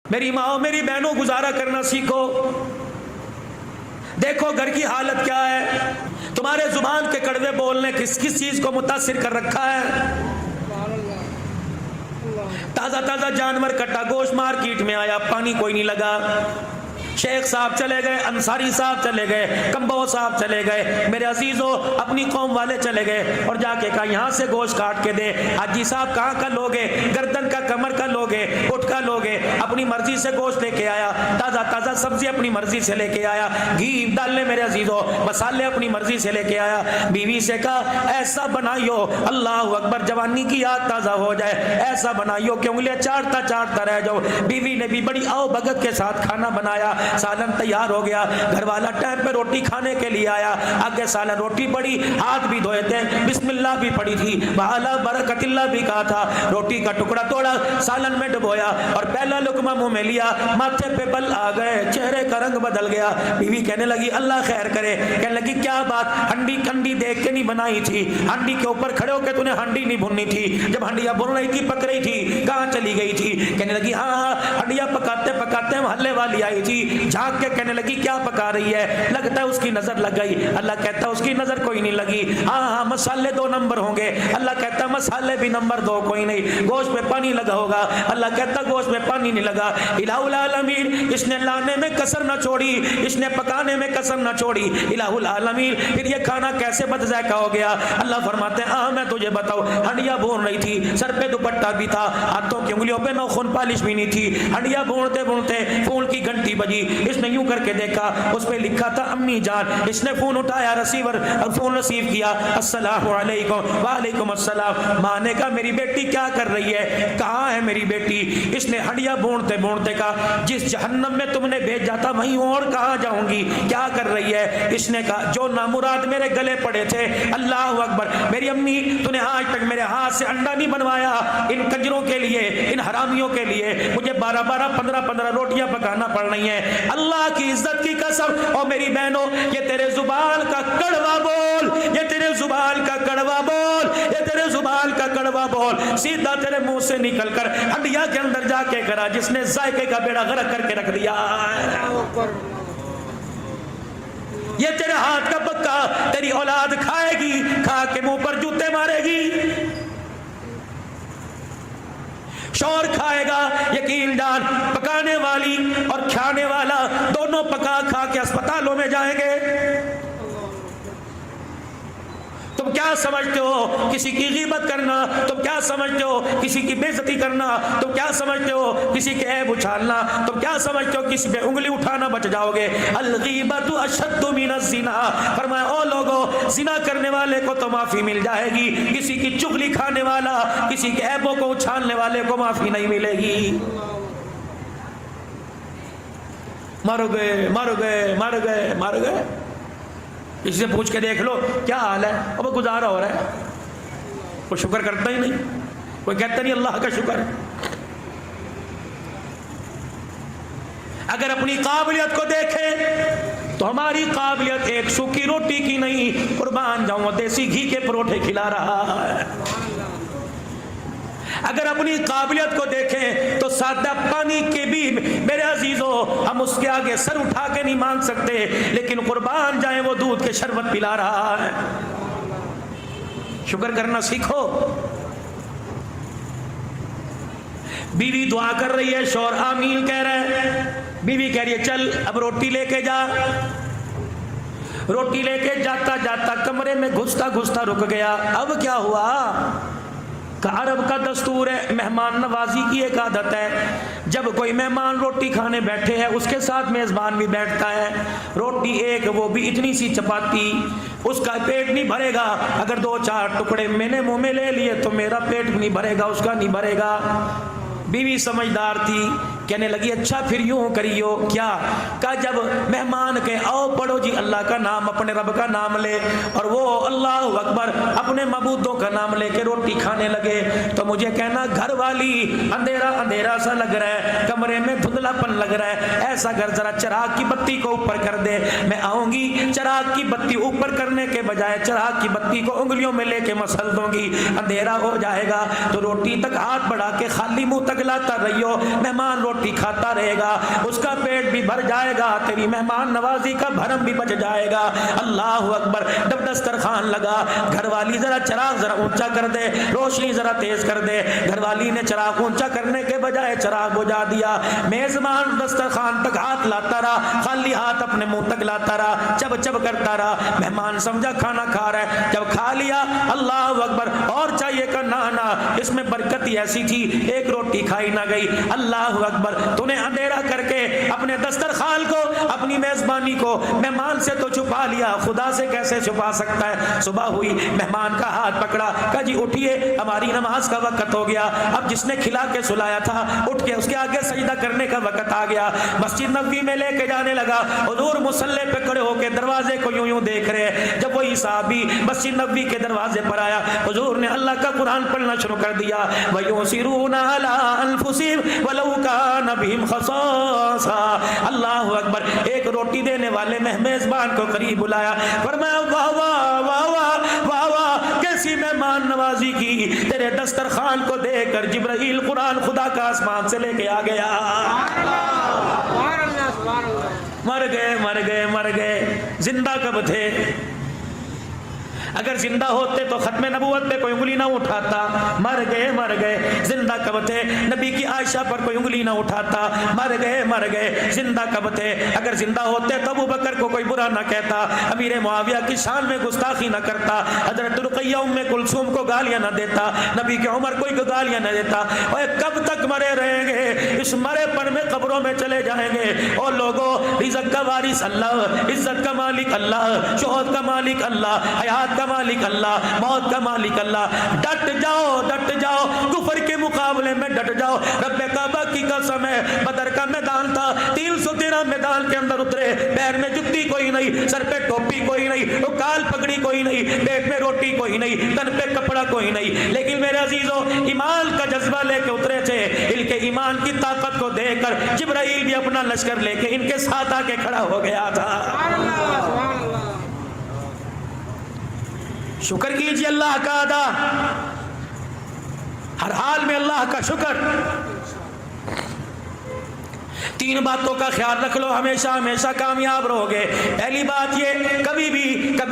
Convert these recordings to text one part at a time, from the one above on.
میری ماں میری بہنوں گزارا کرنا سیکھو. دیکھو گھر کی حالت کیا ہے. تمہارے زبان کے کڑوے بولنے کس کس چیز کو متاثر کر رکھا ہے. تازہ تازہ جانور کٹا گوشت مارکیٹ میں آیا, پانی کوئی نہیں لگا. شیخ صاحب چلے گئے, انصاری صاحب چلے گئے, کمبو صاحب چلے گئے, میرے عزیزو اپنی قوم والے چلے گئے اور جا کے کہا یہاں سے گوشت کاٹ کے دے. حاجی صاحب کہاں کا لوگے, گردن کا, کمر کا لوگے, اٹھ کا لوگے. اپنی مرضی سے گوشت لے کے آیا, تازہ تازہ سبزی اپنی مرضی سے لے کے آیا, گھی ڈالنے میرے عزیزو, مسالے اپنی مرضی سے لے کے آیا. بیوی سے کہا ایسا بنائیو, اللہ اکبر, جوانی کی یاد تازہ ہو جائے, ایسا بنائیو کہ انگلیاں چاٹتا چاٹتا رہ جاؤ. بیوی نے بھی بڑی آؤ بھگت کے ساتھ کھانا بنایا, سالن تیار ہو گیا. گھر والا ٹائم پہ روٹی کھانے کے لیے آیا, آگے سالن روٹی پڑی, ہاتھ بھی دھوئے تھے, بسم اللہ بھی پڑی تھی, وعلی برکت اللہ بھی کہا تھا. روٹی کا ٹکڑا توڑا, سالن میں ڈبویا اور پہلا لقمہ منہ میں لیا, ماتھے پہ بل آ گئے, چہرے کا رنگ بدل گیا. بیوی کہنے لگی اللہ خیر کرے. کہنے لگی کیا بات, ہنڈی کنڈی دیکھ کے نہیں بنائی تھی, ہنڈی کے اوپر کھڑے ہو کے تو نے ہنڈی نہیں بھننی تھی, جب ہنڈیاں بن رہی تھی پک رہی تھی, کہاں چلی گئی تھی. کہنے لگی ہاں ہاں ہنڈیاں پکاتے پکاتے محلے والی آئی تھی, جھانک کے کہنے لگی کیا پکا رہی ہے, لگتا ہے اس کی نظر لگ گئی. اللہ کہتا ہے اس کی نظر کوئی نہیں لگی, ہاں ہاں مسالے 2 نمبر ہوں گے. اللہ کہتا ہے مسالے بھی نمبر 2 کوئی نہیں. گوشت میں پانی لگا ہوگا, اللہ کہتا ہے گوشت میں پانی نہیں لگا. الہ العالمین, اس نے لانے میں کسر نہ چھوڑی, اس نے پکانے میں کسر نہ چھوڑی. الہ العالمین, پھر یہ کھانا کیسے بد ذائقہ ہو گیا. اللہ فرماتے ہیں ہاں میں تجھے بتاؤں, ہنڈیاں بھون رہی تھی, سر پہ دوپٹہ بھی تھا, ہاتھوں کی انگلیوں پہ ناخن پالش بھی نہیں تھی. ہنڈیاں بھونتے بھونتے فون کی گھنٹی بجی, اس نے یوں کر کے دیکھا, اس پہ لکھا تھا امی جان. اس نے فون اٹھایا, ریسیور فون ریسیو کیا, السلام علیکم. وعلیکم السلام. ماں نے کہا میری بیٹی کیا کر رہی ہے, کہاں ہے میری بیٹی. اس نے ہنڈیاں بھونتے بھونتے کہا جس جہنم میں تم نے بھیجا تھا وہیں اور کہاں جاؤں گی, کیا کر رہی ہے. اس نے کہا جو نامراد میرے گلے پڑے تھے, اللہ اکبر, میری امی تو نے آج تک میرے ہاتھ سے انڈا نہیں بنوایا, ان کنجروں کے لیے, ان حرامیوں کے لیے مجھے 12 15 روٹیاں پکانا پڑ رہی ہیں. اللہ کی عزت کی قسم, اور میری بہنوں یہ تیرے زبان کا کڑوا بول, یہ تیرے زبان کا کڑوا بول, یہ تیرے زبان کا کڑوا بول سیدھا تیرے منہ سے نکل کر ہنڈیا کے اندر جا کے کرا جس نے ذائقے کا بیڑا غرق کر کے رکھ دیا. یہ تیرے ہاتھ کا پکا تیری اولاد کھائے گی, کھا کے منہ پر جوتے مارے گی. شور کھائے گا, یقین جان پکانے والی اور کھانے والا دونوں پکا کھا کے اسپتالوں میں جائیں گے. تم کیا سمجھتے ہو کسی کی غیبت کرنا, تم کیا سمجھتے ہو کسی کی بے عزتی کرنا, تم کیا سمجھتے ہو کسی کے عیب اچھالنا, تم کیا سمجھتے ہو کسی پہ انگلی اٹھانا بچ جاؤ گے. الغیبت اشد من الزنا, فرمایا او لوگو زنا کرنے والے کو تو معافی مل جائے گی, کسی کی چغلی کھانے والا, کسی کے عیبوں کو اچھالنے والے کو معافی نہیں ملے گی. مر گئے مر گئے مر گئے مر گئے. اس سے پوچھ کے دیکھ لو کیا حال ہے, اب گزارا ہو رہا ہے, کوئی شکر کرتا ہی نہیں, کوئی کہتا نہیں اللہ کا شکر. اگر اپنی قابلیت کو دیکھیں تو ہماری قابلیت ایک سوکھی روٹی کی نہیں, قربان جاؤں دیسی گھی کے پروٹھے کھلا رہا ہے. اگر اپنی قابلیت کو دیکھیں تو سادہ پانی کے بھی میرے عزیزو ہم اس کے آگے سر اٹھا کے نہیں مانگ سکتے, لیکن قربان جائیں وہ دودھ کے شربت پلا رہا ہے. شکر کرنا سیکھو. بیوی دعا کر رہی ہے, شوہر آمین کہہ رہے ہیں. بیوی کہہ رہی ہے چل اب روٹی لے کے جا. روٹی لے کے جاتا جاتا کمرے میں گھستا گھستا رک گیا. اب کیا ہوا, عرب کا دستور ہے, مہمان نوازی کی ایک عادت ہے, جب کوئی مہمان روٹی کھانے بیٹھے ہے اس کے ساتھ میزبان بھی بیٹھتا ہے. روٹی ایک, وہ بھی اتنی سی چپاتی, اس کا پیٹ نہیں بھرے گا. اگر 2-4 ٹکڑے میں نے منہ میں لے لیے تو میرا پیٹ نہیں بھرے گا, اس کا نہیں بھرے گا. بیوی سمجھدار تھی, کہنے لگی اچھا پھر یوں کریو. کیا کہا جب مہمان کے آؤ پڑھو جی اللہ کا نام, اپنے رب کا نام لے, اور وہ اللہ اکبر اپنے معبودوں کا نام لے کے روٹی کھانے لگے, تو مجھے کہنا گھر والی اندھیرا اندھیرا سا لگ رہا ہے, کمرے میں دھندلا پن لگ رہا ہے, ایسا کر ذرا چراغ کی بتی کو اوپر کر دے، میں آؤں گی چراغ کی بتی اوپر کرنے کے بجائے چراغ کی بتی کو انگلیوں میں لے کے مسل دوں گی، اندھیرا ہو جائے گا تو روٹی تک ہاتھ بڑھا کے خالی منہ تک لاتا رہیو، مہمان روٹی کھاتا رہے گا، اس کا پیٹ بھی بھر جائے گا، تیری مہمان نوازی کا بھرم بھی بچ جائے گا۔ اللہ اکبر۔ جب دسترخوان لگا، گھر والی ذرا چراغ ذرا اونچا کر دے، روشنی ذرا تیز کر دے، گھر والی نے چراغ اونچا کرنے کے بجائے چراغ بجھا دیا، میزبان دسترخوان تک ہاتھ لاتا رہا، خالی ہاتھ اپنے منہ تک لاتا رہا، چب چب کرتا رہا، مہمان سمجھا کھانا کھا رہا ہے، جب کھا لیا اللہ اکبر اور چاہیے کہ نہ اس میں برکت ہی ایسی تھی ایک روٹی کھائی نہ گئی۔ اللہ اکبر۔ تو نے اندھیرا کر کے اپنے دسترخوان کو اپنی میزبانی کو مہمان سے تو چھپا لیا، خدا سے کیسے چھپا سکتا ہے؟ صبح ہوئی، مہمان کا ہاتھ پکڑا، کہا جی اٹھیے ہماری نماز کا وقت ہو گیا، اب جس نے کھلا کے سلایا تھا اٹھ کے اس کے آگے سجدہ کرنے کا وقت آ گیا۔ مسجد نبوی میں لے کے جانے لگا، حضور مصلی پہ کھڑے ہو کے دروازے کو یوں دے دیکھ رہے۔ جب وہی صحابی مسجد نبوی کے دروازے پر آیا، حضور نے اللہ کا قرآن پڑھنا شروع کر دیا، وَيُؤْثِرُونَ عَلَىٰ أَنفُسِهِمْ وَلَوْ كَانَ بِهِمْ خَصَاصَةٌ۔ اللہ اکبر۔ ایک روٹی دینے والے میزبان کو قریب بلایا، فرمایا واہ واہ واہ واہ واہ واہ، کیسی مہمان نوازی کی، تیرے دسترخوان کو دیکھ کر جبرائیل قرآن خدا کا آسمان سے لے کے آ گیا۔ مر گئے مر گئے مر گئے، زندہ کب تھے؟ اگر زندہ ہوتے تو ختم نبوت پہ کوئی انگلی نہ اٹھاتا۔ مر گئے مر گئے، زندہ کب تھے؟ نبی کی عائشہ پر کوئی انگلی نہ اٹھاتا۔ مر گئے، زندہ کب تھے؟ اگر زندہ ہوتے تو ابو بکر کو کوئی برا نہ کہتا، امیر معاویہ کی شان میں گستاخی نہ کرتا، حضرت رقیہ ام کلثوم کو گالیاں نہ دیتا، نبی کے عمر کو گالیاں نہ دیتا۔ اور کب تک مرے رہیں گے؟ اس مرے پر میں قبروں میں چلے جائیں گے۔ اور لوگوں، رزق کا وارث اللہ، عزت کا مالک اللہ، شہرت کا مالک اللہ، حیات کا مالک اللہ، موت کا مالک اللہ۔ ڈٹ جاؤ ڈٹ جاؤ، کفر کے مقابلے میں ڈٹ جاؤ۔ رب کعبہ کی قسم ہے، بدر کا میدان تھا، 313 میدان کے اندر اترے، پیر میں جتی کوئی نہیں، سر پہ ٹوپی کوئی نہیں، کال پگڑی کوئی نہیں، پیٹ میں روٹی کوئی نہیں، تن پہ کپڑا کوئی نہیں، لیکن میرے عزیزوں ایمان کا جذبہ لے کے اترے تھے۔ ان کے ایمان کی طاقت کو دیکھ کر جبرائیل بھی اپنا لشکر لے کے ان کے ساتھ آ کے کھڑا ہو گیا تھا۔ شکر کیجیے اللہ کا ادا، ہر حال میں اللہ کا شکر۔ 3 باتوں کا خیال رکھ لو، ہمیشہ ہمیشہ کامیاب رہو گے۔ پہلی بات یہ، کبھی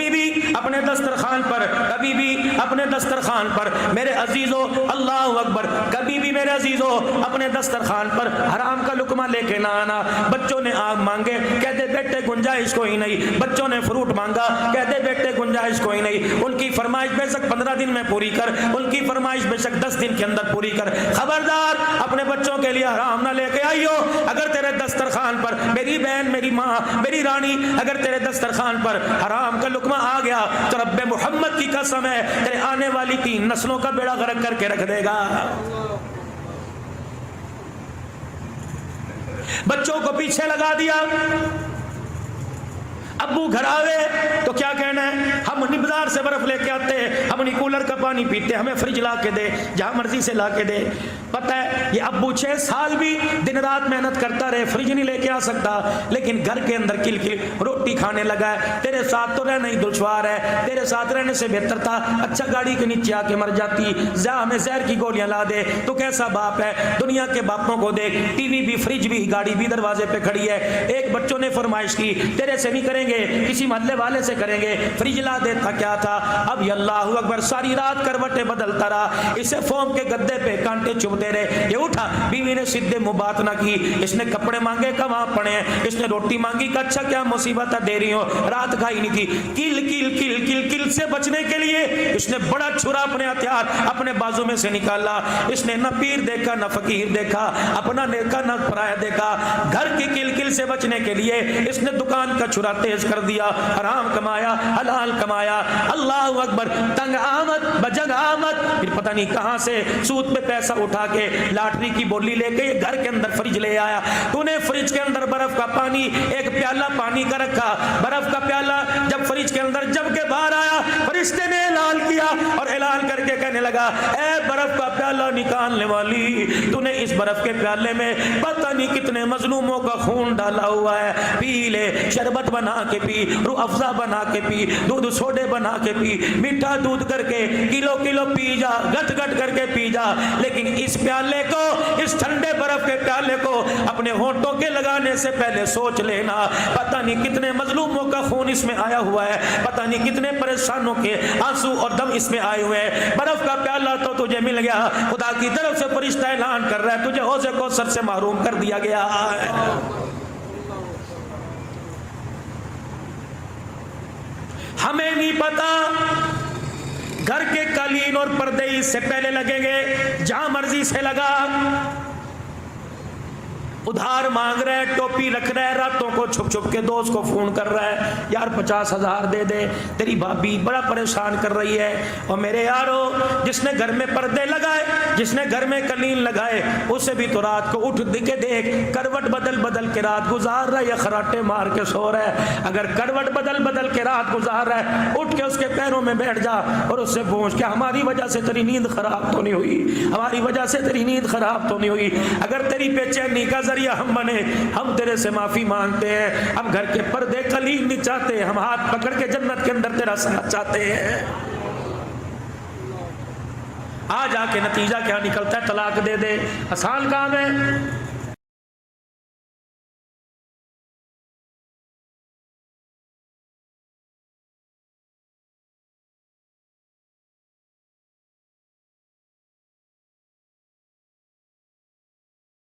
بھی اپنے دسترخوان پر، کبھی بھی اپنے دسترخوان پر میرے عزیزو، اللہ اکبر، کبھی بھی میرے عزیزو اپنے دسترخوان پر حرام کا لقمہ لے کے نہ آنا۔ بچوں نے آم مانگے، کہتے بیٹے گنجائش کوئی نہیں، بچوں نے فروٹ مانگا، کہتے بیٹے گنجائش کوئی نہیں، ان کی فرمائش بے شک 15 دن میں پوری کر، ان کی فرمائش بے شک 10 دن کے اندر پوری کر۔ خبردار اپنے بچوں کے لیے حرام نہ لے کے آئیو۔ اگر تیرے دسترخوان پر، میری بہن، میری ماں، میری رانی، اگر تیرے دسترخوان پر حرام کا لقمہ آ گیا تو رب محمد کی قسم ہے تیرے آنے والی 3 نسلوں کا بیڑا غرق کر کے رکھ دے گا۔ بچوں کو پیچھے لگا دیا، ابو گھر آوے تو کیا کہنا ہے؟ ہم نہیں بازار سے برف لے کے آتے، ہم نہیں کولر کا پانی پیتے، ہمیں فریج لا کے دے، جہاں مرضی سے لا کے دے۔ پتہ ہے یہ ابو 6 سال بھی دن رات محنت کرتا رہے، فریج نہیں لے کے آ سکتا، لیکن گھر کے اندر کل روٹی کھانے لگا ہے۔ تیرے ساتھ تو رہنا ہی دشوار ہے، تیرے ساتھ رہنے سے بہتر تھا اچھا گاڑی کے نیچے آ کے مر جاتی، ہمیں زہر کی گولیاں لا دے۔ تو کیسا باپ ہے؟ دنیا کے باپوں کو دیکھ، ٹی وی بھی، فریج بھی، گاڑی بھی دروازے پہ کھڑی ہے۔ ایک بچوں نے فرمائش کی، تیرے سے نہیں کریں گے، کسی محلے والے سے کریں گے، فریج لا دیتا کیا تھا؟ اب یہ اللہ اکبر ساری رات کروٹیں بدلتا رہا، اسے فوم کے گدے پہ کانٹے چبھتے رہے۔ یہ اٹھا، بیوی نے سیدھے منہ بات نہ کی، اس نے کپڑے مانگے کہ وہاں پڑے ہیں، اس نے روٹی مانگی کہ اچھا کیا مصیبت دے رہی ہو، رات کھائی نہیں تھی۔ کل کل کل کل کل سے بچنے کے لیے اس نے بڑا چھرا اپنے ہتھیار اپنے بازو میں سے نکالا۔ اس نے نہ پیر دیکھا نہ فقیر دیکھا، اپنا دیکھا نہ پرایا دیکھا۔ گھر کی کل کل سے بچنے کے لیے اس نے دکان کا چھرا تیز کر دیا، حرام کمایا، حلال کمایا۔ اللہ اکبر، تنگ آمد بجنگ آمد، پھر پتہ نہیں کہاں سے سود پہ پیسہ اٹھا کے لاٹری کی بولی لے کے گھر کے اندر فریج لے آیا۔ تو نے فریج کے اندر برف کا پانی، ایک پیالہ پانی کا رکھا، برف کا پیالہ جب فریج کے اندر جب کے باہر آیا، فرشتے نے اعلان کیا اور اعلان کر کے کہنے لگا، اے برف کا پیالہ نکالنے والی، تو نے اس برف کے پیالے میں پتہ نہیں کتنے مظلوموں کا خون ڈالا ہوا ہے، پی لے، شربت بنا کے پی، روح افزا بنا کے پی، دودھ سوڈے بنا کے پی، میٹھا دودھ کر کے کلو کلو پی جا، گٹ گٹ کر کے پی جا، لیکن اس پیالے کو، اس ٹھنڈے برف کے پیالے کو اپنے ہونٹوں کے لگانے سے پہلے سوچ لینا پتہ نہیں کتنے مظلوموں کا خون اس میں آیا ہوا ہے، پتہ نہیں کتنے پریشانوں کے آنسو اور دم اس میں آئے ہوئے ہیں۔ برف کا پیالہ تو تجھے مل گیا، خدا کی طرف سے فرشتہ اعلان کر رہا ہے تجھے حوض کوثر سے محروم کر دیا گیا ہے۔ ہمیں نہیں پتا گھر کے قالین اور پردے اس سے پہلے لگیں گے، جہاں مرضی سے لگا، ادھار مانگ رہا ہے، ٹوپی رکھ رہا ہے، راتوں کو چھپ چھپ کے دوست کو فون کر رہا ہے، یار 50,000 دے دے، تیری بھابی بڑا پریشان کر رہی ہے۔ اور میرے یارو، جس نے گھر میں پردے لگائے، جس نے گھر میں قالین لگائے، اسے بھی تو رات کو اٹھ کے دیکھ، کروٹ بدل بدل کے رات گزار رہا ہے یا خراٹے مار کے سو رہا ہے۔ اگر کروٹ بدل بدل کے رات گزار رہا ہے، اٹھ کے اس کے پیروں میں بیٹھ جا اور اس سے پوچھ کہ ہماری وجہ سے تیری نیند خراب تو نہیں ہوئی، ہماری وجہ سے تیری نیند خراب تو نہیں ہوئی؟ اگر تیری بے چینی کا ذریعہ ہم بنے، ہم تیرے سے معافی مانگتے ہیں، ہم گھر کے پردے قالین نہیں چاہتے، ہم ہاتھ پکڑ کے جنت کے اندر تیرا ساتھ چاہتے ہیں۔ آ جا کے نتیجہ کیا نکلتا ہے؟ طلاق دے دے، آسان کام ہے۔